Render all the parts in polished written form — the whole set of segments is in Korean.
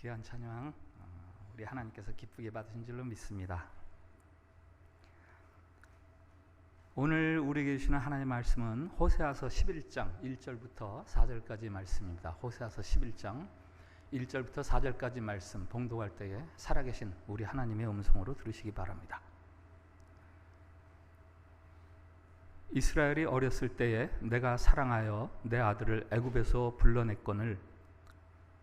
귀한 찬양 우리 하나님께서 기쁘게 받으신 줄로 믿습니다. 오늘 우리에게 주시는 하나님의 말씀은 호세아서 11장 1절부터 4절까지 말씀입니다. 호세아서 11장 1절부터 4절까지 말씀 봉독할 때에 살아계신 우리 하나님의 음성으로 들으시기 바랍니다. 이스라엘이 어렸을 때에 내가 사랑하여 내 아들을 애굽에서 불러냈거늘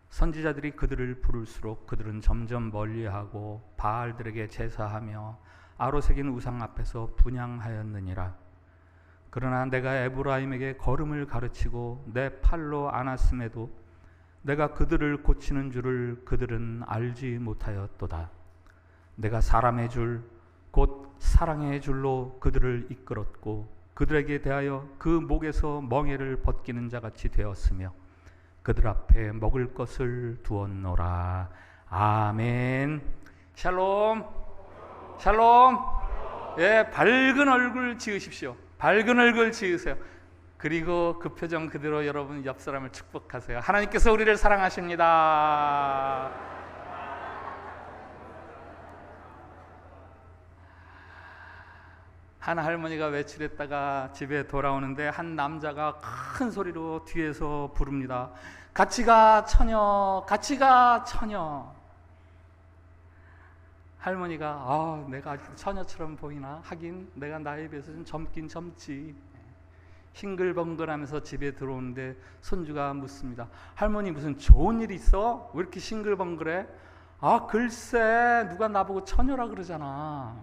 선지자들이 그들을 부를수록 그들은 점점 멀리하고 바알들에게 제사하며 아로새긴 우상 앞에서 분향하였느니라. 그러나 내가 에브라임에게 걸음을 가르치고 내 팔로 안았음에도 내가 그들을 고치는 줄을 그들은 알지 못하였도다. 내가 사람의 줄 곧 사랑의 줄로 그들을 이끌었고 그들에게 대하여 그 목에서 멍에를 벗기는 자같이 되었으며 그들 앞에 먹을 것을 두었노라. 아멘. 샬롬. 샬롬. 예, 밝은 얼굴 지으십시오. 밝은 얼굴 지으세요. 그리고 그 표정 그대로 여러분 옆 사람을 축복하세요. 하나님께서 우리를 사랑하십니다. 한 할머니가 외출했다가 집에 돌아오는데 한 남자가 큰 소리로 뒤에서 부릅니다. 같이 가 처녀, 같이 가 처녀. 할머니가 내가 아직 처녀처럼 보이나? 하긴 내가 나이에 비해서 좀 젊긴 젊지. 싱글벙글하면서 집에 들어오는데 손주가 묻습니다. 할머니 무슨 좋은 일 있어? 왜 이렇게 싱글벙글해? 글쎄 누가 나보고 처녀라 그러잖아.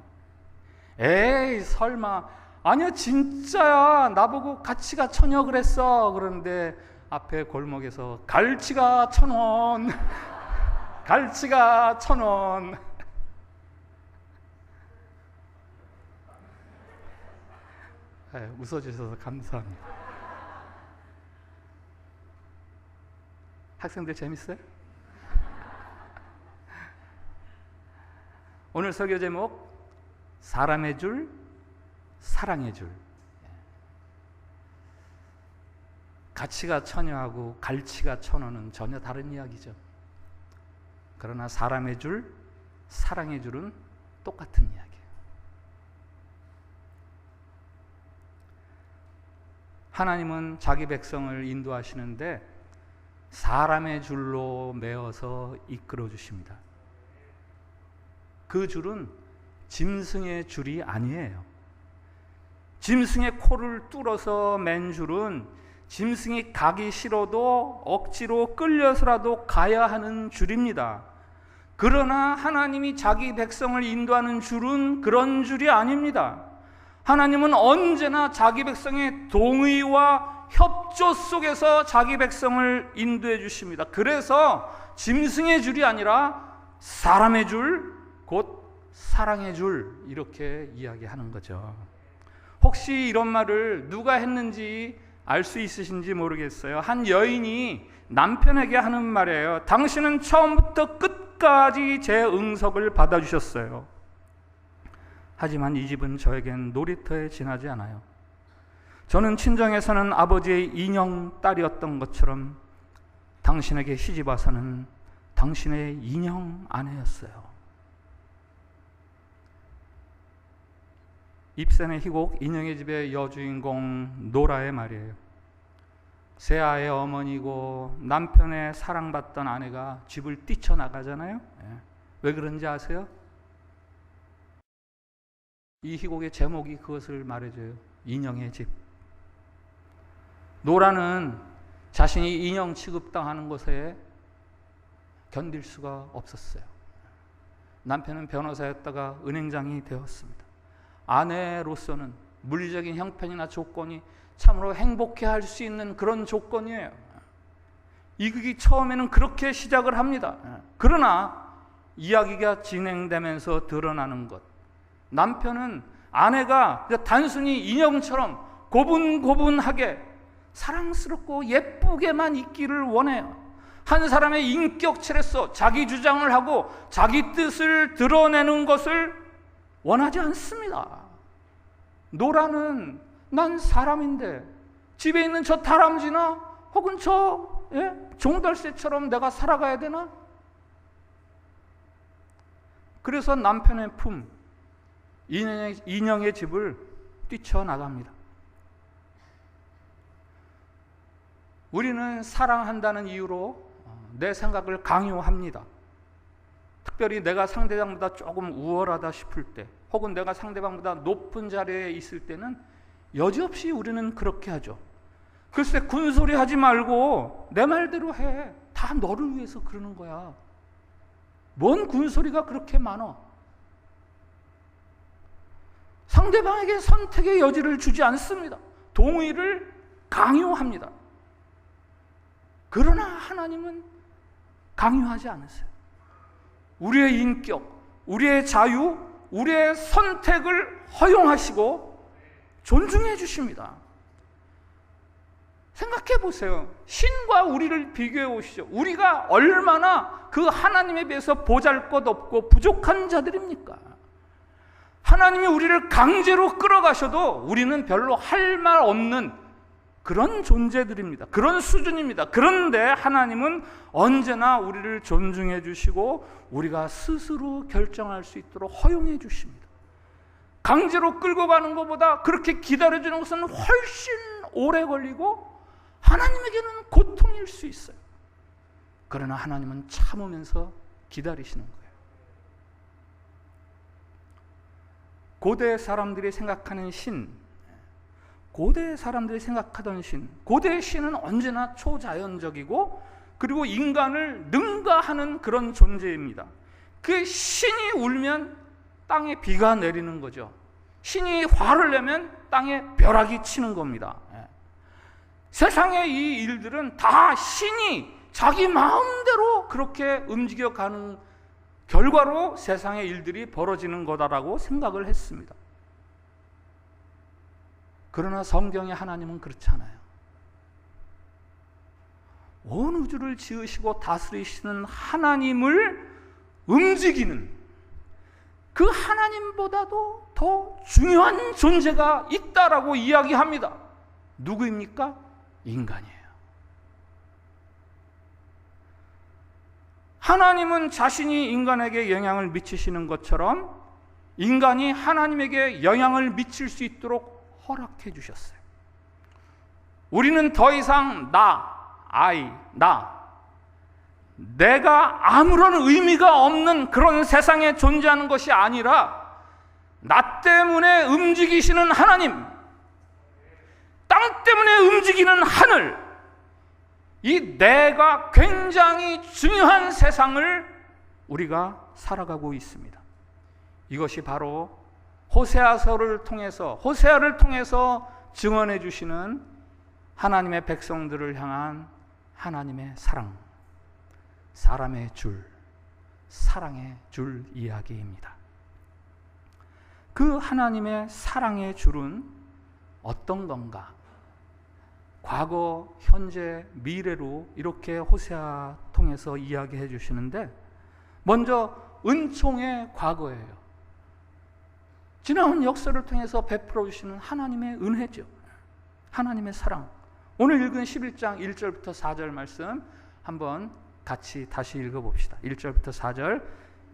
에이 설마. 아니야 진짜야. 나보고 같이 가 처녀 그랬어. 그런데 앞에 골목에서 갈치가 1,000원 갈치가 1,000원. 웃어주셔서 감사합니다. 학생들 재밌어요? 오늘 설교 제목 사람의 줄, 사랑의 줄. 가치가 처녀하고 갈치가 1,000원은 전혀 다른 이야기죠. 그러나 사람의 줄, 사랑의 줄은 똑같은 이야기예요. 하나님은 자기 백성을 인도하시는데 사람의 줄로 메어서 이끌어 주십니다. 그 줄은 짐승의 줄이 아니에요. 짐승의 코를 뚫어서 맨 줄은 짐승이 가기 싫어도 억지로 끌려서라도 가야 하는 줄입니다. 그러나 하나님이 자기 백성을 인도하는 줄은 그런 줄이 아닙니다. 하나님은 언제나 자기 백성의 동의와 협조 속에서 자기 백성을 인도해 주십니다. 그래서 짐승의 줄이 아니라 사람의 줄, 곧 사랑의 줄, 이렇게 이야기하는 거죠. 혹시 이런 말을 누가 했는지 알 수 있으신지 모르겠어요. 한 여인이 남편에게 하는 말이에요. 당신은 처음부터 끝까지 제 응석을 받아주셨어요. 하지만 이 집은 저에겐 놀이터에 지나지 않아요. 저는 친정에서는 아버지의 인형 딸이었던 것처럼 당신에게 시집 와서는 당신의 인형 아내였어요. 입센의 희곡 인형의 집의 여주인공 노라의 말이에요. 새 아이의 어머니고 남편의 사랑받던 아내가 집을 뛰쳐나가잖아요. 왜 그런지 아세요? 이 희곡의 제목이 그것을 말해줘요. 인형의 집. 노라는 자신이 인형 취급당하는 것에 견딜 수가 없었어요. 남편은 변호사였다가 은행장이 되었습니다. 아내로서는 물리적인 형편이나 조건이 참으로 행복해할 수 있는 그런 조건이에요. 이 극이 처음에는 그렇게 시작을 합니다. 그러나 이야기가 진행되면서 드러나는 것, 남편은 아내가 단순히 인형처럼 고분고분하게 사랑스럽고 예쁘게만 있기를 원해요. 한 사람의 인격체로서 자기 주장을 하고 자기 뜻을 드러내는 것을 원하지 않습니다. 노라는 난 사람인데 집에 있는 저 다람쥐나 혹은 저 종달새처럼 내가 살아가야 되나? 그래서 남편의 품, 인형의 집을 뛰쳐나갑니다. 우리는 사랑한다는 이유로 내 생각을 강요합니다. 특별히 내가 상대방보다 조금 우월하다 싶을 때, 혹은 내가 상대방보다 높은 자리에 있을 때는 여지없이 우리는 그렇게 하죠. 글쎄, 군소리 하지 말고 내 말대로 해. 다 너를 위해서 그러는 거야. 뭔 군소리가 그렇게 많아? 상대방에게 선택의 여지를 주지 않습니다. 동의를 강요합니다. 그러나 하나님은 강요하지 않으세요. 우리의 인격, 우리의 자유, 우리의 선택을 허용하시고 존중해 주십니다. 생각해 보세요. 신과 우리를 비교해 보시죠. 우리가 얼마나 그 하나님에 비해서 보잘것없고 부족한 자들입니까? 하나님이 우리를 강제로 끌어가셔도 우리는 별로 할 말 없는 그런 존재들입니다. 그런 수준입니다. 그런데 하나님은 언제나 우리를 존중해 주시고 우리가 스스로 결정할 수 있도록 허용해 주십니다. 강제로 끌고 가는 것보다 그렇게 기다려주는 것은 훨씬 오래 걸리고 하나님에게는 고통일 수 있어요. 그러나 하나님은 참으면서 기다리시는 거예요. 고대 사람들이 생각하는 신, 고대 사람들이 생각하던 신, 고대의 신은 언제나 초자연적이고 그리고 인간을 능가하는 그런 존재입니다. 그 신이 울면 땅에 비가 내리는 거죠. 신이 화를 내면 땅에 벼락이 치는 겁니다. 세상의 이 일들은 다 신이 자기 마음대로 그렇게 움직여가는 결과로 세상의 일들이 벌어지는 거다라고 생각을 했습니다. 그러나 성경의 하나님은 그렇지 않아요. 온 우주를 지으시고 다스리시는 하나님을 움직이는 그 하나님보다도 더 중요한 존재가 있다라고 이야기합니다. 누구입니까? 인간이에요. 하나님은 자신이 인간에게 영향을 미치시는 것처럼 인간이 하나님에게 영향을 미칠 수 있도록 허락해 주셨어요. 우리는 더 이상 내가 아무런 의미가 없는 그런 세상에 존재하는 것이 아니라 나 때문에 움직이시는 하나님, 땅 때문에 움직이는 하늘, 이 내가 굉장히 중요한 세상을 우리가 살아가고 있습니다. 이것이 바로 호세아서를 통해서, 호세아를 통해서 증언해 주시는 하나님의 백성들을 향한 하나님의 사랑, 사람의 줄, 사랑의 줄 이야기입니다. 그 하나님의 사랑의 줄은 어떤 건가? 과거, 현재, 미래로 이렇게 호세아 통해서 이야기해 주시는데, 먼저 은총의 과거예요. 지나온 역사를 통해서 베풀어 주시는 하나님의 은혜죠. 하나님의 사랑. 오늘 읽은 11장 1절부터 4절 말씀 한번 같이 다시 읽어봅시다. 1절부터 4절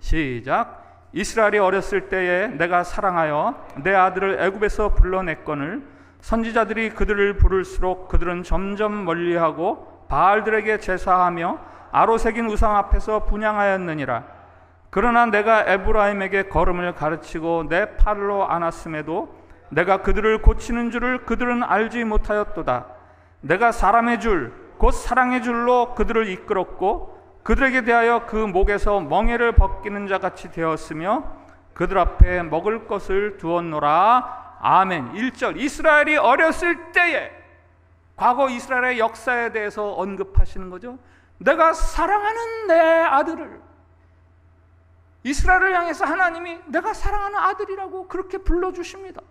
시작. 이스라엘이 어렸을 때에 내가 사랑하여 내 아들을 애굽에서 불러냈거늘 선지자들이 그들을 부를수록 그들은 점점 멀리하고 바알들에게 제사하며 아로새긴 우상 앞에서 분향하였느니라. 그러나 내가 에브라임에게 걸음을 가르치고 내 팔로 안았음에도 내가 그들을 고치는 줄을 그들은 알지 못하였도다. 내가 사람의 줄 곧 사랑의 줄로 그들을 이끌었고 그들에게 대하여 그 목에서 멍에를 벗기는 자같이 되었으며 그들 앞에 먹을 것을 두었노라. 아멘. 1절. 이스라엘이 어렸을 때에, 과거 이스라엘의 역사에 대해서 언급하시는 거죠. 내가 사랑하는 내 아들을, 이스라엘을 향해서 하나님이 내가 사랑하는 아들이라고 그렇게 불러주십니다.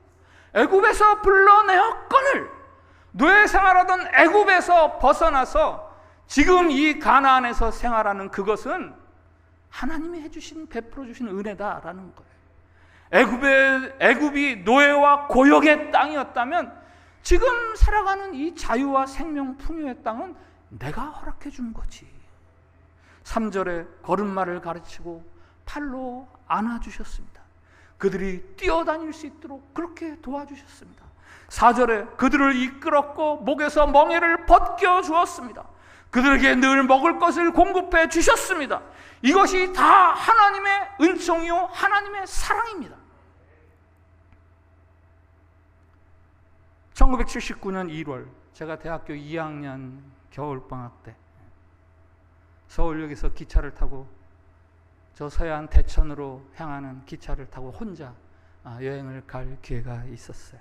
애굽에서 불러내었거늘, 노예 생활하던 애굽에서 벗어나서 지금 이 가나안에서 생활하는 그것은 하나님이 해주신, 베풀어 주신 은혜다라는 거예요. 애굽이 노예와 고역의 땅이었다면 지금 살아가는 이 자유와 생명 풍요의 땅은 내가 허락해 준 거지. 3절에 걸음마를 가르치고 팔로 안아주셨습니다. 그들이 뛰어다닐 수 있도록 그렇게 도와주셨습니다. 4절에 그들을 이끌었고 목에서 멍에를 벗겨 주었습니다. 그들에게 늘 먹을 것을 공급해 주셨습니다. 이것이 다 하나님의 은총이요 하나님의 사랑입니다. 1979년 1월 제가 대학교 2학년 겨울방학 때 서울역에서 기차를 타고 저 서해안 대천으로 향하는 기차를 타고 혼자 여행을 갈 기회가 있었어요.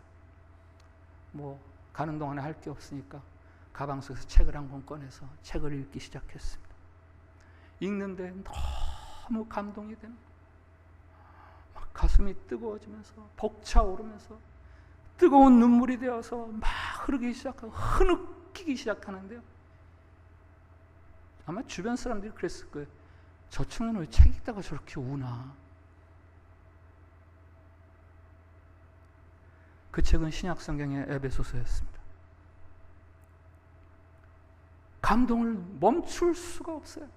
뭐 가는 동안에 할 게 없으니까 가방 속에서 책을 한 권 꺼내서 책을 읽기 시작했습니다. 읽는데 너무 감동이 되는 거예요. 막 가슴이 뜨거워지면서 벅차오르면서 뜨거운 눈물이 되어서 막 흐르기 시작하고 흐느끼기 시작하는데요. 아마 주변 사람들이 그랬을 거예요. 저 청년은 왜 책 읽다가 저렇게 우나? 그 책은 신약성경의 에베소서였습니다. 감동을 멈출 수가 없어요.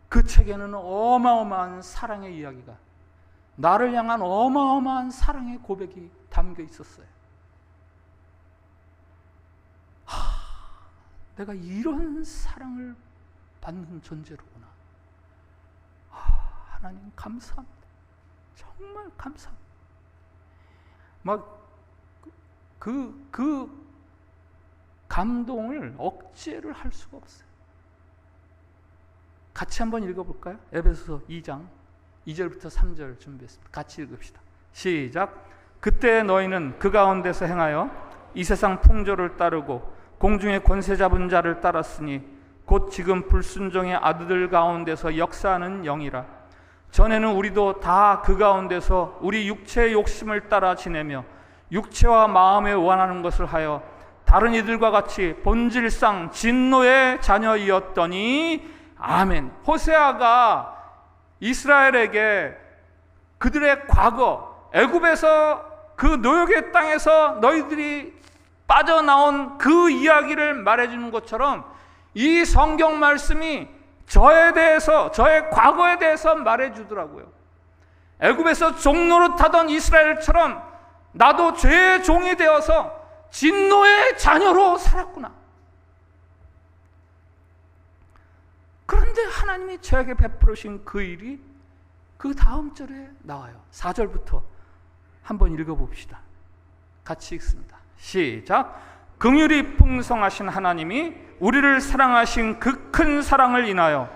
그 책에는 어마어마한 사랑의 이야기가, 나를 향한 어마어마한 사랑의 고백이 담겨 있었어요. 내가 이런 사랑을 받는 존재로구나. 하나님 감사합니다. 정말 감사합니다. 막 그 감동을 억제를 할 수가 없어요. 같이 한번 읽어볼까요? 에베소서 2장 2절부터 3절 준비했습니다. 같이 읽읍시다. 시작. 그때 너희는 그 가운데서 행하여 이 세상 풍조를 따르고 공중의 권세 잡은 자를 따랐으니 곧 지금 불순종의 아들들 가운데서 역사하는 영이라. 전에는 우리도 다 그 가운데서 우리 육체의 욕심을 따라 지내며 육체와 마음에 원하는 것을 하여 다른 이들과 같이 본질상 진노의 자녀이었더니 아멘. 호세아가 이스라엘에게 그들의 과거 애굽에서 그 노역의 땅에서 너희들이 빠져나온 그 이야기를 말해주는 것처럼 이 성경 말씀이 저에 대해서, 저의 과거에 대해서 말해주더라고요. 애굽에서 종노릇하던 이스라엘처럼 나도 죄의 종이 되어서 진노의 자녀로 살았구나. 그런데 하나님이 저에게 베풀으신 그 일이 그 다음 절에 나와요. 4절부터 한번 읽어봅시다. 같이 읽습니다. 시작. 긍휼이 풍성하신 하나님이 우리를 사랑하신 그 큰 사랑을 인하여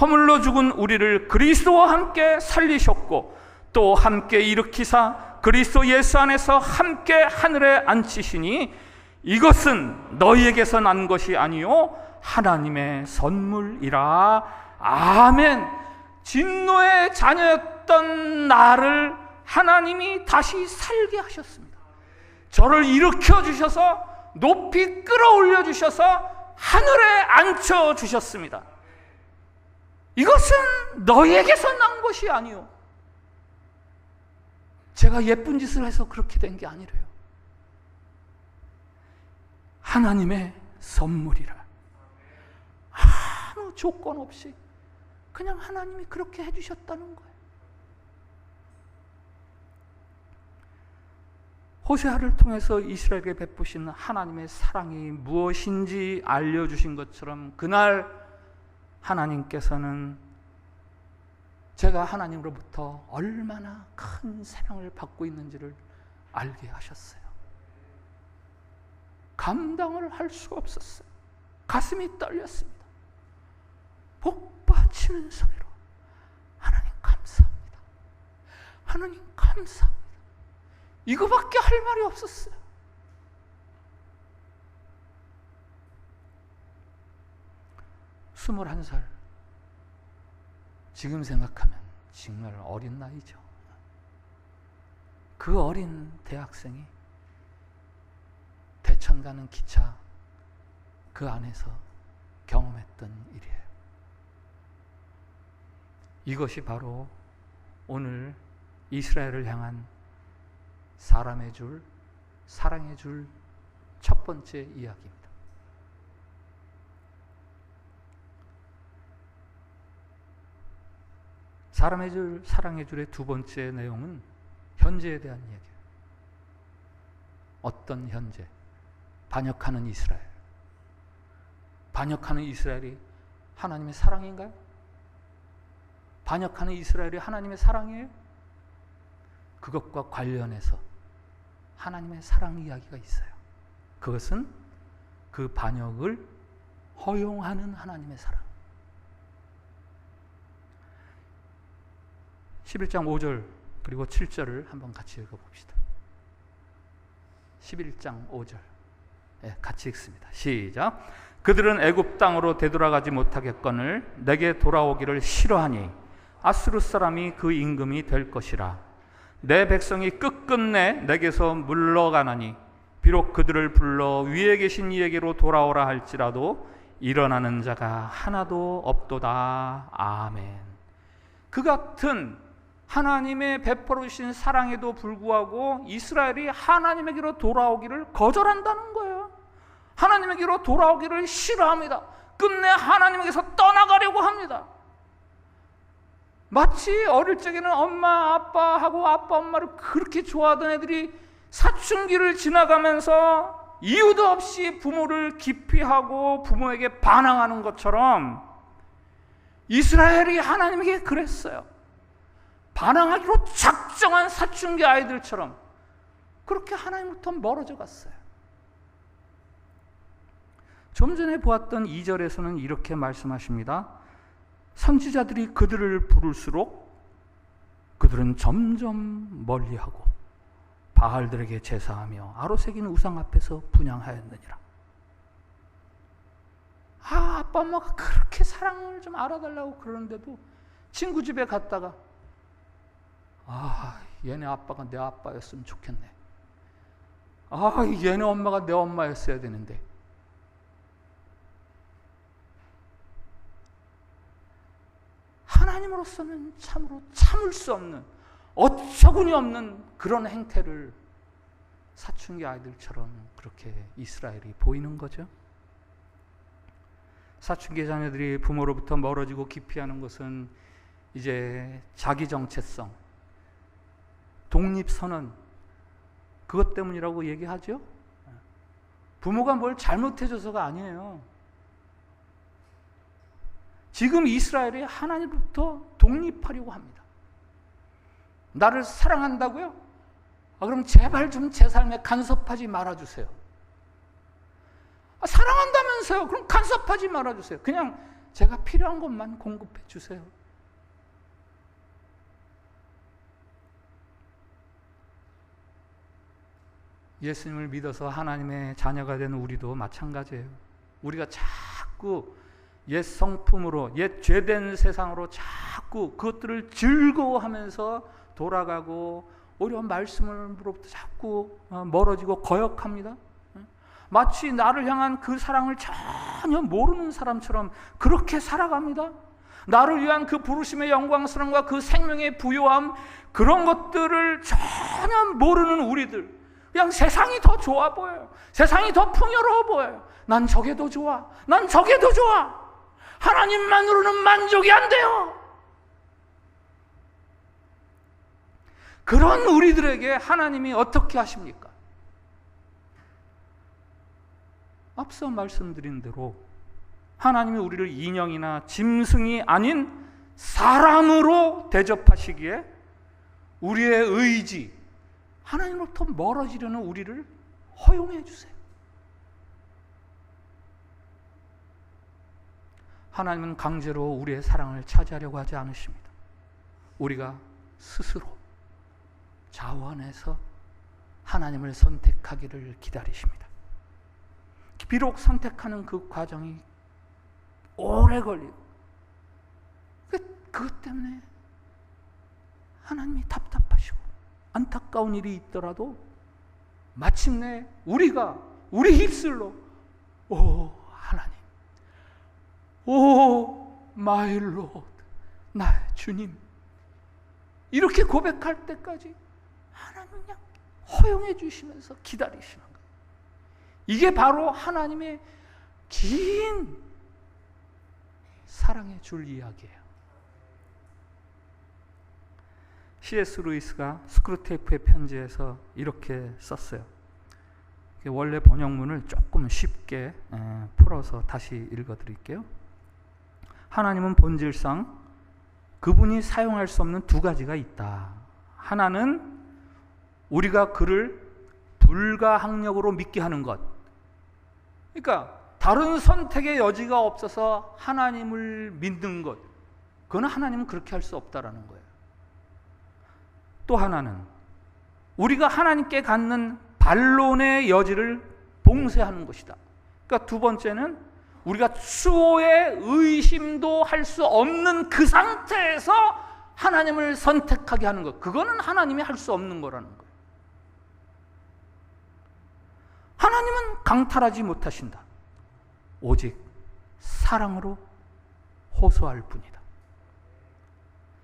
허물로 죽은 우리를 그리스도와 함께 살리셨고 또 함께 일으키사 그리스도 예수 안에서 함께 하늘에 앉히시니 이것은 너희에게서 난 것이 아니요 하나님의 선물이라. 아멘. 진노의 자녀였던 나를 하나님이 다시 살게 하셨습니다. 저를 일으켜 주셔서 높이 끌어올려 주셔서 하늘에 앉혀 주셨습니다. 이것은 너희에게서 난 것이 아니요 제가 예쁜 짓을 해서 그렇게 된 게 아니래요. 하나님의 선물이라. 아무 조건 없이 그냥 하나님이 그렇게 해주셨다는 거예요. 호세아를 통해서 이스라엘에게 베푸신 하나님의 사랑이 무엇인지 알려주신 것처럼 그날 하나님께서는 제가 하나님으로부터 얼마나 큰 사랑을 받고 있는지를 알게 하셨어요. 감당을 할 수가 없었어요. 가슴이 떨렸습니다. 복받치는 소리로 하나님 감사합니다. 하나님 감사합니다. 이거밖에 할 말이 없었어요. 스물한 살. 지금 생각하면 정말 어린 나이죠. 그 어린 대학생이 대천 가는 기차 그 안에서 경험했던 일이에요. 이것이 바로 오늘 이스라엘을 향한 사랑해 줄 첫 번째 이야기입니다. 사랑의 줄의 두 번째 내용은 현재에 대한 얘기예요. 어떤 현재? 반역하는 이스라엘. 반역하는 이스라엘이 하나님의 사랑인가요? 반역하는 이스라엘이 하나님의 사랑이에요? 그것과 관련해서 하나님의 사랑 이야기가 있어요. 그것은 그 반역을 허용하는 하나님의 사랑. 11장 5절 그리고 7절을 한번 같이 읽어봅시다. 11장 5절 같이 읽습니다. 시작. 그들은 애굽 땅으로 되돌아가지 못하겠거늘 내게 돌아오기를 싫어하니 아수르 사람이 그 임금이 될 것이라. 내 백성이 끝끝내 내게서 물러가나니 비록 그들을 불러 위에 계신 이에게로 돌아오라 할지라도 일어나는 자가 하나도 없도다. 아멘. 그 같은 하나님의 베풀어 주신 사랑에도 불구하고 이스라엘이 하나님에게로 돌아오기를 거절한다는 거예요. 하나님에게로 돌아오기를 싫어합니다. 끝내 하나님에게서 떠나가려고 합니다. 마치 어릴 적에는 엄마 아빠하고 아빠 엄마를 그렇게 좋아하던 애들이 사춘기를 지나가면서 이유도 없이 부모를 기피하고 부모에게 반항하는 것처럼 이스라엘이 하나님에게 그랬어요. 반항하기로 작정한 사춘기 아이들처럼 그렇게 하나님부터 멀어져 갔어요. 좀 전에 보았던 2절에서는 이렇게 말씀하십니다. 선지자들이 그들을 부를수록 그들은 점점 멀리하고 바알들에게 제사하며 아로새긴 우상 앞에서 분향하였느니라. 아빠 엄마가 그렇게 사랑을 좀 알아달라고 그러는데도 친구 집에 갔다가 얘네 아빠가 내 아빠였으면 좋겠네. 얘네 엄마가 내 엄마였어야 되는데. 하나님으로서는 참으로 참을 수 없는, 어처구니 없는 그런 행태를 사춘기 아이들처럼 그렇게 이스라엘이 보이는 거죠. 사춘기 자녀들이 부모로부터 멀어지고 기피하는 것은 이제 자기 정체성, 독립선언, 그것 때문이라고 얘기하죠. 부모가 뭘 잘못해줘서가 아니에요. 지금 이스라엘이 하나님부터 독립하려고 합니다. 나를 사랑한다고요? 그럼 제발 좀 제 삶에 간섭하지 말아주세요. 사랑한다면서요? 그럼 간섭하지 말아주세요. 그냥 제가 필요한 것만 공급해 주세요. 예수님을 믿어서 하나님의 자녀가 되는 우리도 마찬가지예요. 우리가 자꾸 옛 성품으로, 옛 죄된 세상으로 자꾸 그것들을 즐거워하면서 돌아가고 오히려 말씀으로부터 자꾸 멀어지고 거역합니다. 마치 나를 향한 그 사랑을 전혀 모르는 사람처럼 그렇게 살아갑니다. 나를 위한 그 부르심의 영광스러움과 그 생명의 부요함, 그런 것들을 전혀 모르는 우리들, 그냥 세상이 더 좋아 보여요. 세상이 더 풍요로워 보여요. 난 저게 더 좋아. 난 저게 더 좋아. 하나님만으로는 만족이 안 돼요. 그런 우리들에게 하나님이 어떻게 하십니까? 앞서 말씀드린 대로 하나님이 우리를 인형이나 짐승이 아닌 사람으로 대접하시기에 우리의 의지, 하나님으로부터 멀어지려는 우리를 허용해 주세요. 하나님은 강제로 우리의 사랑을 차지하려고 하지 않으십니다. 우리가 스스로 자원해서 하나님을 선택하기를 기다리십니다. 비록 선택하는 그 과정이 오래 걸리고 그것 때문에 하나님이 답답하시고 안타까운 일이 있더라도 마침내 우리가 우리 입술로 오 하나님, 오 마이 로드, 나의 주님, 이렇게 고백할 때까지 하나님은 그냥 허용해 주시면서 기다리시는 거예요. 이게 바로 하나님의 긴 사랑의 줄 이야기예요. C.S. 루이스가 스크루테이프의 편지에서 이렇게 썼어요. 원래 번역문을 조금 쉽게 풀어서 다시 읽어드릴게요. 하나님은 본질상 그분이 사용할 수 없는 두 가지가 있다. 하나는 우리가 그를 불가항력으로 믿게 하는 것. 그러니까 다른 선택의 여지가 없어서 하나님을 믿는 것. 그건 하나님은 그렇게 할 수 없다라는 거예요. 또 하나는 우리가 하나님께 갖는 반론의 여지를 봉쇄하는 것이다. 그러니까 두 번째는 우리가 추호의 의심도 할 수 없는 그 상태에서 하나님을 선택하게 하는 것. 그거는 하나님이 할 수 없는 거라는 거예요. 하나님은 강탈하지 못하신다. 오직 사랑으로 호소할 뿐이다.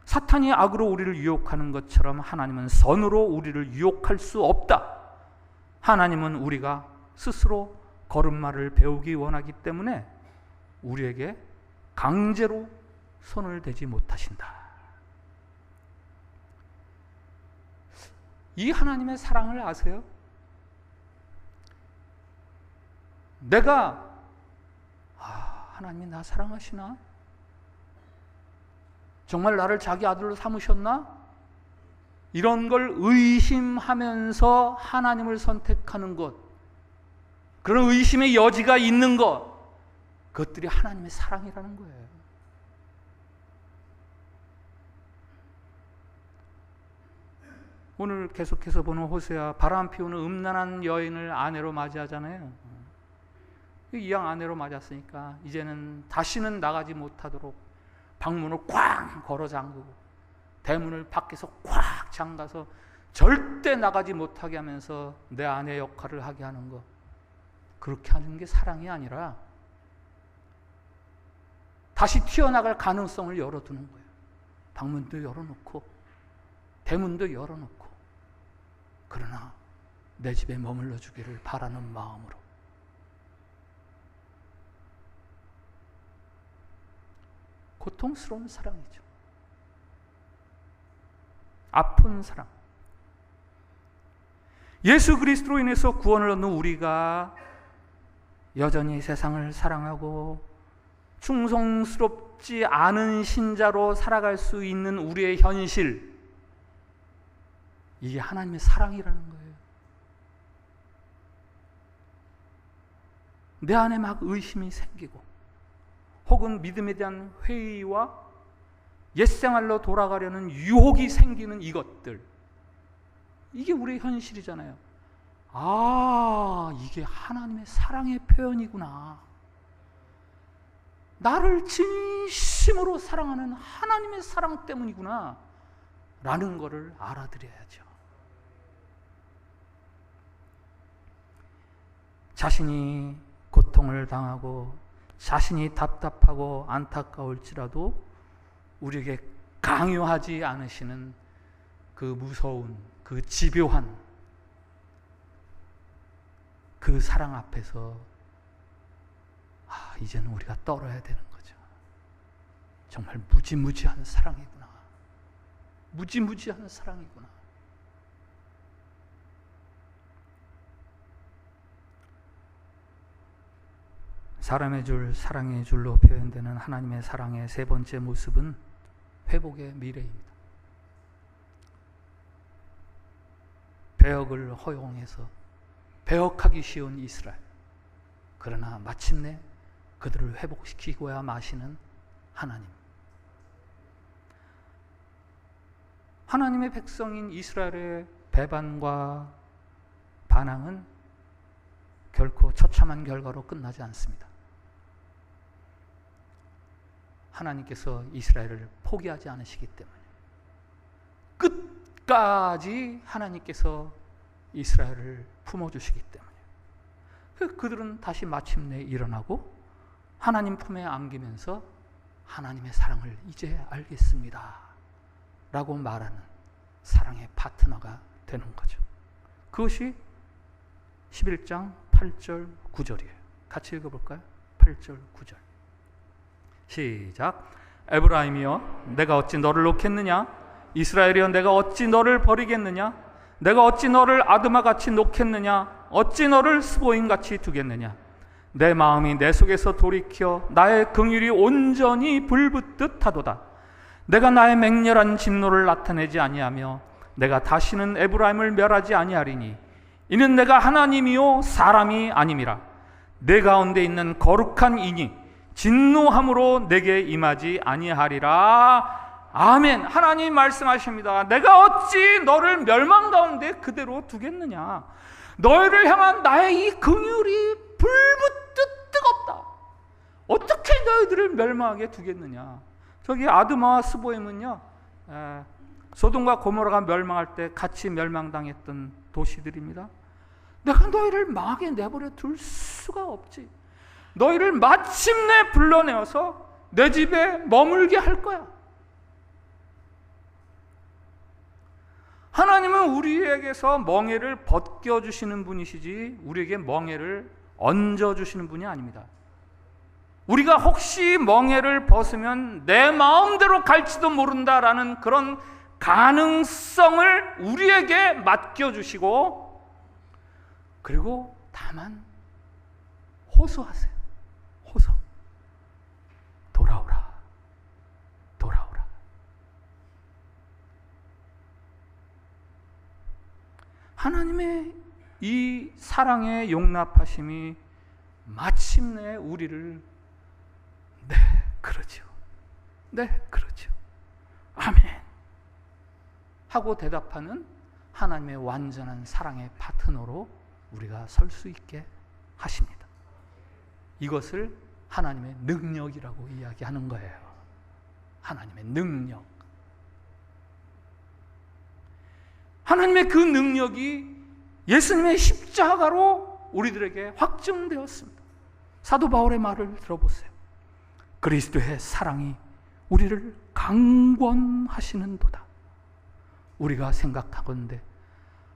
사탄이 악으로 우리를 유혹하는 것처럼 하나님은 선으로 우리를 유혹할 수 없다. 하나님은 우리가 스스로 걸음마를 배우기 원하기 때문에 우리에게 강제로 손을 대지 못하신다. 이 하나님의 사랑을 아세요? 내가 하나님이 나 사랑하시나? 정말 나를 자기 아들로 삼으셨나? 이런 걸 의심하면서 하나님을 선택하는 것, 그런 의심의 여지가 있는 것, 그것들이 하나님의 사랑이라는 거예요. 오늘 계속해서 보는 호세아, 바람 피우는 음란한 여인을 아내로 맞이하잖아요. 이왕 아내로 맞았으니까 이제는 다시는 나가지 못하도록 방문을 꽝 걸어 잠그고 대문을 밖에서 꽉 잠가서 절대 나가지 못하게 하면서 내 아내 역할을 하게 하는 것, 그렇게 하는 게 사랑이 아니라 다시 튀어나갈 가능성을 열어두는 거예요. 방문도 열어놓고 대문도 열어놓고, 그러나 내 집에 머물러 주기를 바라는 마음으로. 고통스러운 사랑이죠. 아픈 사랑. 예수 그리스도로 인해서 구원을 얻는 우리가 여전히 세상을 사랑하고 충성스럽지 않은 신자로 살아갈 수 있는 우리의 현실, 이게 하나님의 사랑이라는 거예요. 내 안에 막 의심이 생기고 혹은 믿음에 대한 회의와 옛생활로 돌아가려는 유혹이 생기는 이것들, 이게 우리의 현실이잖아요. 이게 하나님의 사랑의 표현이구나. 나를 진심으로 사랑하는 하나님의 사랑 때문이구나 라는 것을 알아들여야죠. 자신이 고통을 당하고 자신이 답답하고 안타까울지라도 우리에게 강요하지 않으시는 그 무서운, 그 집요한 그 사랑 앞에서 이제는 우리가 떨어야 되는 거죠. 정말 무지무지한 사랑이구나. 무지무지한 사랑이구나. 사람의 줄, 사랑의 줄로 표현되는 하나님의 사랑의 세 번째 모습은 회복의 미래입니다. 배역을 허용해서 배역하기 쉬운 이스라엘, 그러나 마침내 그들을 회복시키고야 마시는 하나님. 하나님의 백성인 이스라엘의 배반과 반항은 결코 처참한 결과로 끝나지 않습니다. 하나님께서 이스라엘을 포기하지 않으시기 때문에, 끝까지 하나님께서 이스라엘을 품어주시기 때문에 그들은 다시 마침내 일어나고 하나님 품에 안기면서 하나님의 사랑을 이제 알겠습니다 라고 말하는 사랑의 파트너가 되는 거죠. 그것이 11장 8절 9절이에요. 같이 읽어볼까요? 8절 9절 시작. 에브라임이여, 내가 어찌 너를 놓겠느냐? 이스라엘이여 내가 어찌 너를 버리겠느냐? 내가 어찌 너를 아드마같이 놓겠느냐? 어찌 너를 스보임같이 두겠느냐? 내 마음이 내 속에서 돌이켜 나의 긍휼이 온전히 불붙듯 하도다. 내가 나의 맹렬한 진노를 나타내지 아니하며 내가 다시는 에브라임을 멸하지 아니하리니 이는 내가 하나님이요 사람이 아님이라. 내 가운데 있는 거룩한 이니 진노함으로 내게 임하지 아니하리라. 아멘. 하나님 말씀하십니다. 내가 어찌 너를 멸망 가운데 그대로 두겠느냐? 너희를 향한 나의 이 긍휼이 불붙듯 뜨겁다. 어떻게 너희들을 멸망하게 두겠느냐? 저기 아드마와 스보임은요, 소돔과 고모라가 멸망할 때 같이 멸망당했던 도시들입니다. 내가 너희를 망하게 내버려 둘 수가 없지. 너희를 마침내 불러내어서 내 집에 머물게 할 거야. 하나님은 우리에게서 멍에를 벗겨주시는 분이시지 우리에게 멍에를 얹어주시는 분이 아닙니다. 우리가 혹시 멍에를 벗으면 내 마음대로 갈지도 모른다라는 그런 가능성을 우리에게 맡겨주시고, 그리고 다만 호소하세요. 호소. 돌아오라. 돌아오라. 하나님의 이 사랑의 용납하심이 마침내 우리를 네, 그러죠. 네, 그러죠. 아멘. 하고 대답하는 하나님의 완전한 사랑의 파트너로 우리가 설 수 있게 하십니다. 이것을 하나님의 능력이라고 이야기하는 거예요. 하나님의 능력. 하나님의 그 능력이 예수님의 십자가로 우리들에게 확증되었습니다. 사도 바울의 말을 들어보세요. 그리스도의 사랑이 우리를 강권하시는도다. 우리가 생각하건대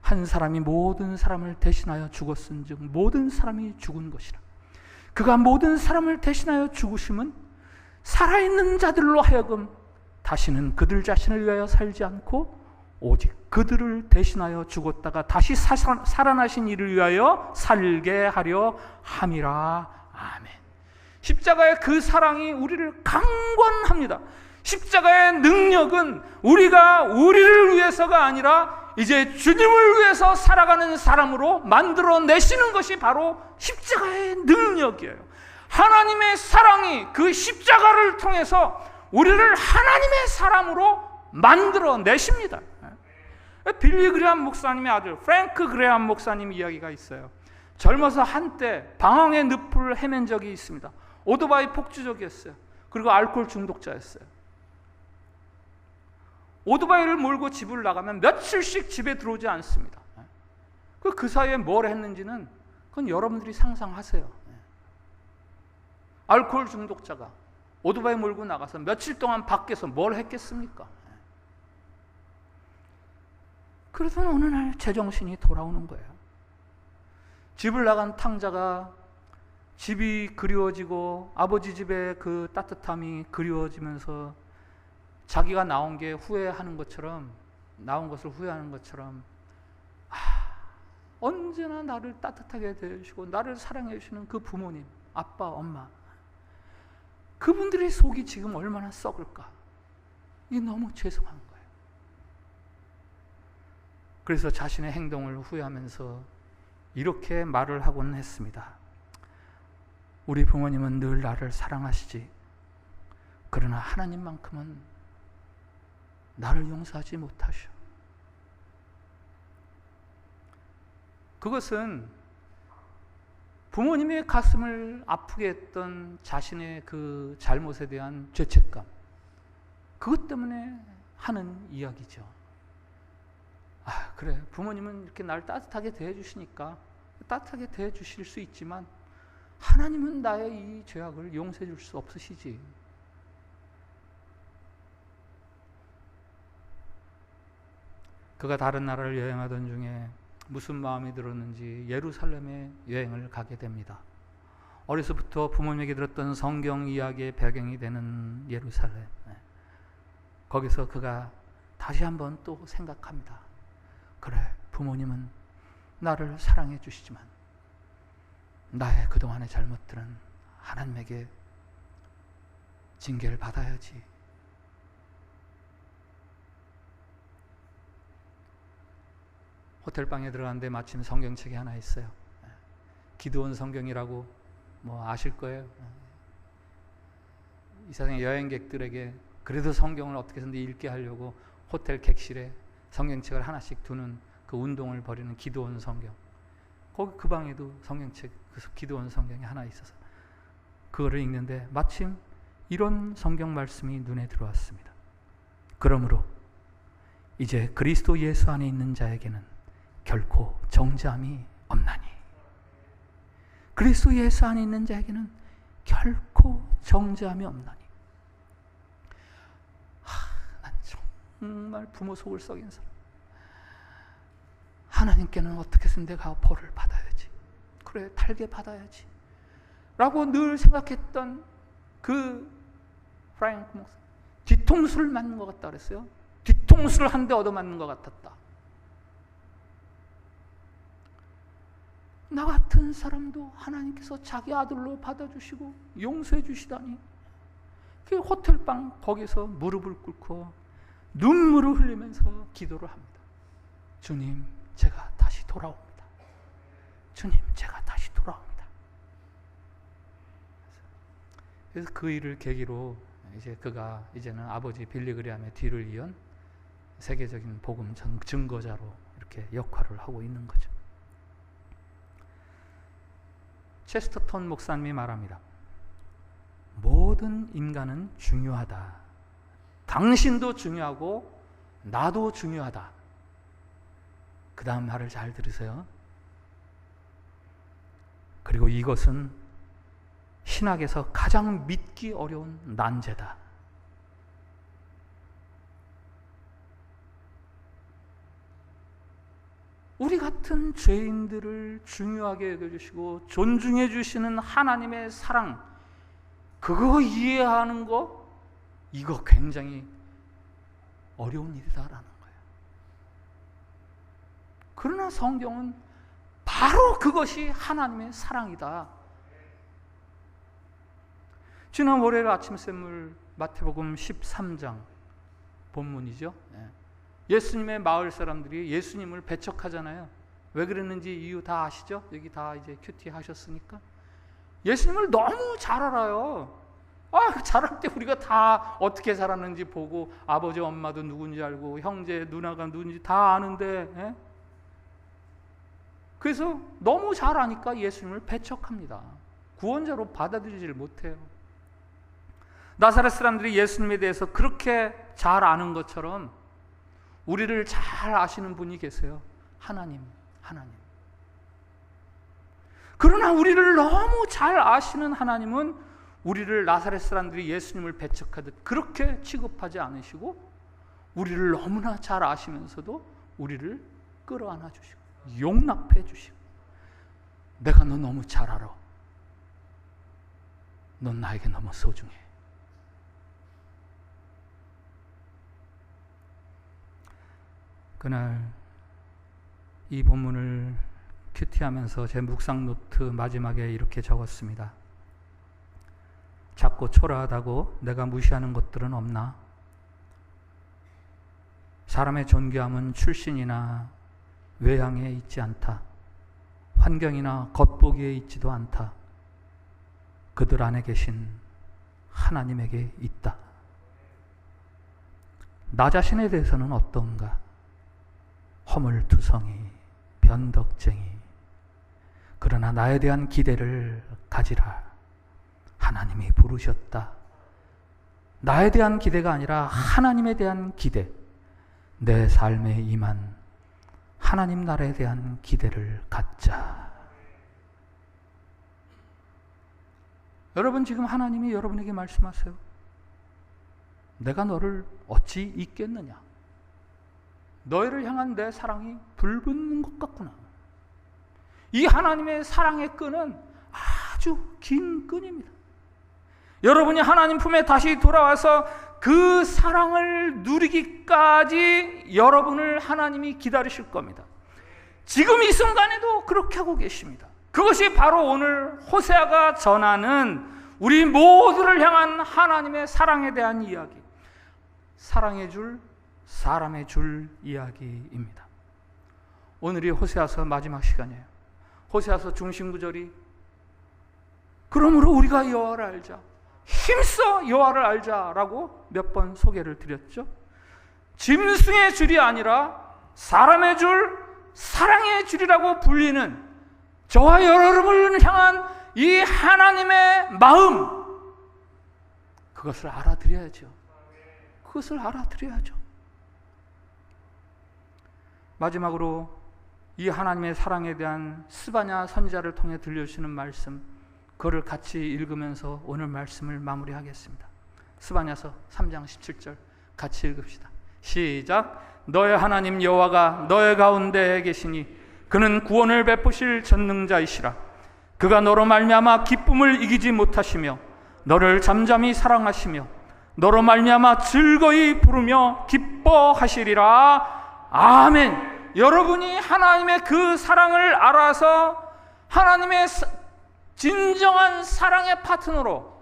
한 사람이 모든 사람을 대신하여 죽었은즉 모든 사람이 죽은 것이라. 그가 모든 사람을 대신하여 죽으심은 살아있는 자들로 하여금 다시는 그들 자신을 위하여 살지 않고 오직 그들을 대신하여 죽었다가 다시 살아나신 이를 위하여 살게 하려 함이라. 아멘. 십자가의 그 사랑이 우리를 강권합니다. 십자가의 능력은 우리가 우리를 위해서가 아니라 이제 주님을 위해서 살아가는 사람으로 만들어내시는 것이 바로 십자가의 능력이에요. 하나님의 사랑이 그 십자가를 통해서 우리를 하나님의 사람으로 만들어내십니다. 빌리 그레함 목사님의 아들 프랭크 그레함 목사님 이야기가 있어요. 젊어서 한때 방황의 늪을 헤맨 적이 있습니다. 오토바이 폭주족이었어요. 그리고 알코올 중독자였어요. 오토바이를 몰고 집을 나가면 며칠씩 집에 들어오지 않습니다. 그 사이에 뭘 했는지는 그건 여러분들이 상상하세요. 알코올 중독자가 오토바이 몰고 나가서 며칠 동안 밖에서 뭘 했겠습니까? 그러던 어느 날 제정신이 돌아오는 거예요. 집을 나간 탕자가 집이 그리워지고 아버지 집의 그 따뜻함이 그리워지면서 자기가 나온 게 후회하는 것처럼, 나온 것을 후회하는 것처럼, 언제나 나를 따뜻하게 대해주시고 나를 사랑해 주시는 그 부모님, 아빠, 엄마, 그분들의 속이 지금 얼마나 썩을까. 이게 너무 죄송한 거예요. 그래서 자신의 행동을 후회하면서 이렇게 말을 하곤 했습니다. 우리 부모님은 늘 나를 사랑하시지, 그러나 하나님만큼은 나를 용서하지 못하셔. 그것은 부모님의 가슴을 아프게 했던 자신의 그 잘못에 대한 죄책감, 그것 때문에 하는 이야기죠. 그래, 부모님은 이렇게 날 따뜻하게 대해주시니까 따뜻하게 대해주실 수 있지만 하나님은 나의 이 죄악을 용서해 줄 수 없으시지. 그가 다른 나라를 여행하던 중에 무슨 마음이 들었는지 예루살렘에 여행을 가게 됩니다. 어려서부터 부모님에게 들었던 성경 이야기의 배경이 되는 예루살렘. 거기서 그가 다시 한번 또 생각합니다. 그래, 부모님은 나를 사랑해 주시지만 나의 그동안의 잘못들은 하나님에게 징계를 받아야지. 호텔방에 들어갔는데 마침 성경책이 하나 있어요. 기드온 성경이라고 뭐 아실 거예요. 이 세상의 여행객들에게 그래도 성경을 어떻게 해서든 읽게 하려고 호텔 객실에 성경책을 하나씩 두는 그 운동을 벌이는 기드온 성경. 거기 그 방에도 성경책, 그 기드온 성경이 하나 있어서 그거를 읽는데 마침 이런 성경 말씀이 눈에 들어왔습니다. 그러므로 이제 그리스도 예수 안에 있는 자에게는 결코 정죄함이 없나니. 그리스도 예수 안에 있는 자에게는 결코 정죄함이 없나니. 난 정말 부모 속을 썩인 사람. 하나님께는 어떻게 해서 내가 벌을 받아야지. 그래, 달게 받아야지. 라고 늘 생각했던 그 프랭크 목사. 뒤통수를 맞는 것 같다 그랬어요. 뒤통수를 한 대 얻어맞는 것 같았다. 나 같은 사람도 하나님께서 자기 아들로 받아주시고 용서해 주시다니. 그 호텔방 거기서 무릎을 꿇고 눈물을 흘리면서 기도를 합니다. 주님, 제가 다시 돌아옵니다. 주님, 제가 다시 돌아옵니다. 그래서 그 일을 계기로 이제 그가 이제는 아버지 빌리그레함의 뒤를 이은 세계적인 복음 증거자로 이렇게 역할을 하고 있는 거죠. 체스터턴 목사님이 말합니다. 모든 인간은 중요하다. 당신도 중요하고 나도 중요하다. 그 다음 말을 잘 들으세요. 그리고 이것은 신학에서 가장 믿기 어려운 난제다. 우리 같은 죄인들을 중요하게 여겨주시고 존중해 주시는 하나님의 사랑, 그거 이해하는 거, 이거 굉장히 어려운 일이다라는 거예요. 그러나 성경은 바로 그것이 하나님의 사랑이다. 지난 월요일 아침 샘물 마태복음 13장 본문이죠. 예수님의 마을 사람들이 예수님을 배척하잖아요. 왜 그랬는지 이유 다 아시죠? 여기 다 이제 큐티 하셨으니까. 예수님을 너무 잘 알아요. 잘 알 때 우리가 다 어떻게 살았는지 보고 아버지 엄마도 누군지 알고 형제 누나가 누군지 다 아는데, 그래서 너무 잘 아니까 예수님을 배척합니다. 구원자로 받아들이질 못해요. 나사렛 사람들이 예수님에 대해서 그렇게 잘 아는 것처럼 우리를 잘 아시는 분이 계세요. 하나님. 그러나 우리를 너무 잘 아시는 하나님은 우리를 나사렛 사람들이 예수님을 배척하듯 그렇게 취급하지 않으시고 우리를 너무나 잘 아시면서도 우리를 끌어안아 주시고 용납해 주시고, 내가 너 너무 잘 알아. 넌 나에게 너무 소중해. 그날 이 본문을 큐티하면서 제 묵상 노트 마지막에 이렇게 적었습니다. 작고 초라하다고 내가 무시하는 것들은 없나? 사람의 존귀함은 출신이나 외양에 있지 않다. 환경이나 겉보기에 있지도 않다. 그들 안에 계신 하나님에게 있다. 나 자신에 대해서는 어떤가? 허물투성이, 변덕쟁이. 그러나 나에 대한 기대를 가지라. 하나님이 부르셨다. 나에 대한 기대가 아니라 하나님에 대한 기대. 내 삶에 임한 하나님 나라에 대한 기대를 갖자. 여러분, 지금 하나님이 여러분에게 말씀하세요. 내가 너를 어찌 잊겠느냐? 너희를 향한 내 사랑이 불붙는 것 같구나. 이 하나님의 사랑의 끈은 아주 긴 끈입니다. 여러분이 하나님 품에 다시 돌아와서 그 사랑을 누리기까지 여러분을 하나님이 기다리실 겁니다. 지금 이 순간에도 그렇게 하고 계십니다. 그것이 바로 오늘 호세아가 전하는 우리 모두를 향한 하나님의 사랑에 대한 이야기, 사랑해 줄 사람의 줄 이야기입니다. 오늘이 호세아서 마지막 시간이에요. 호세아서 중심 구절이 그러므로 우리가 여호와를 알자, 힘써 여호와를 알자라고 몇 번 소개를 드렸죠. 짐승의 줄이 아니라 사람의 줄, 사랑의 줄이라고 불리는 저와 여러분을 향한 이 하나님의 마음, 그것을 알아들여야죠. 그것을 알아들여야죠. 마지막으로 이 하나님의 사랑에 대한 스바냐 선지자를 통해 들려주시는 말씀, 그거를 같이 읽으면서 오늘 말씀을 마무리하겠습니다. 스바냐서 3장 17절 같이 읽읍시다. 시작. 너의 하나님 여호와가 너의 가운데에 계시니 그는 구원을 베푸실 전능자이시라. 그가 너로 말미암아 기쁨을 이기지 못하시며 너를 잠잠히 사랑하시며 너로 말미암아 즐거이 부르며 기뻐하시리라. 아멘. 여러분이 하나님의 그 사랑을 알아서 하나님의 진정한 사랑의 파트너로,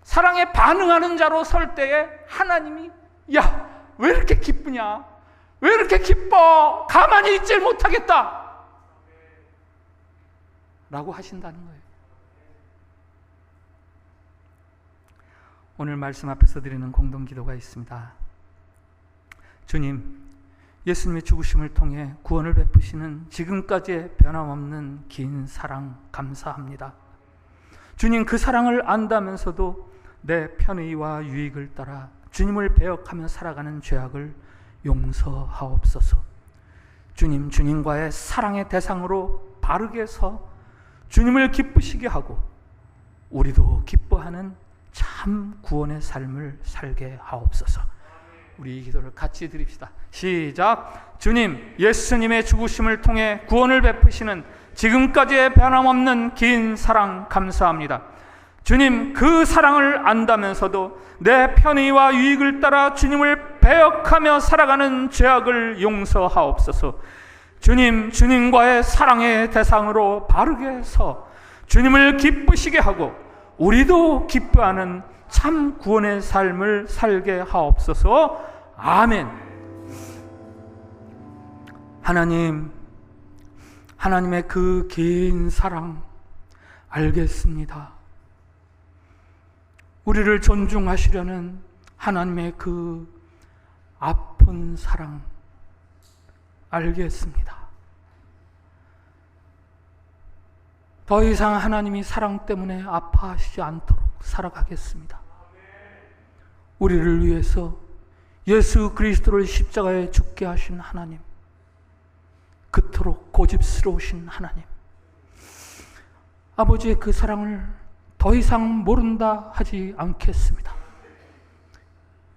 사랑에 반응하는 자로 설 때에 하나님이 야, 왜 이렇게 기쁘냐? 왜 이렇게 기뻐? 가만히 있질 못하겠다 라고 하신다는 거예요. 오늘 말씀 앞에서 드리는 공동기도가 있습니다. 주님, 예수님의 죽으심을 통해 구원을 베푸시는 지금까지의 변함없는 긴 사랑 감사합니다. 주님, 그 사랑을 안다면서도 내 편의와 유익을 따라 주님을 배역하며 살아가는 죄악을 용서하옵소서. 주님, 주님과의 사랑의 대상으로 바르게 서 주님을 기쁘시게 하고 우리도 기뻐하는 참 구원의 삶을 살게 하옵소서. 우리 이 기도를 같이 드립시다. 시작. 주님, 예수님의 죽으심을 통해 구원을 베푸시는 지금까지의 변함없는 긴 사랑 감사합니다. 주님, 그 사랑을 안다면서도 내 편의와 유익을 따라 주님을 배역하며 살아가는 죄악을 용서하옵소서. 주님, 주님과의 사랑의 대상으로 바르게 서 주님을 기쁘시게 하고 우리도 기뻐하는 참 구원의 삶을 살게 하옵소서. 아멘. 하나님, 하나님의 그 긴 사랑 알겠습니다. 우리를 존중하시려는 하나님의 그 아픈 사랑 알겠습니다. 더 이상 하나님이 사랑 때문에 아파하시지 않도록 살아가겠습니다. 우리를 위해서 예수 그리스도를 십자가에 죽게 하신 하나님, 그토록 고집스러우신 하나님, 아버지의 그 사랑을 더 이상 모른다 하지 않겠습니다.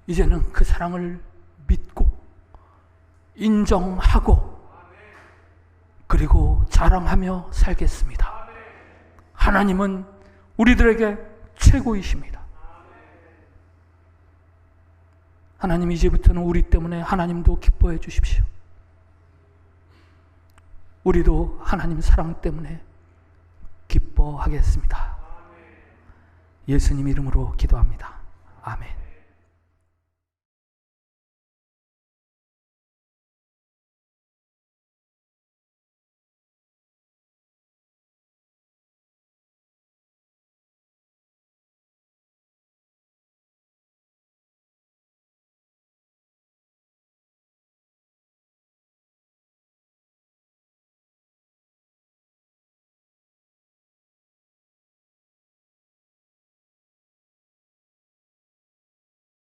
이제는 그 사랑을 믿고 인정하고 그리고 자랑하며 살겠습니다. 하나님은 우리들에게 최고이십니다. 하나님, 이제부터는 우리 때문에 하나님도 기뻐해 주십시오. 우리도 하나님 사랑 때문에 기뻐하겠습니다. 예수님 이름으로 기도합니다. 아멘.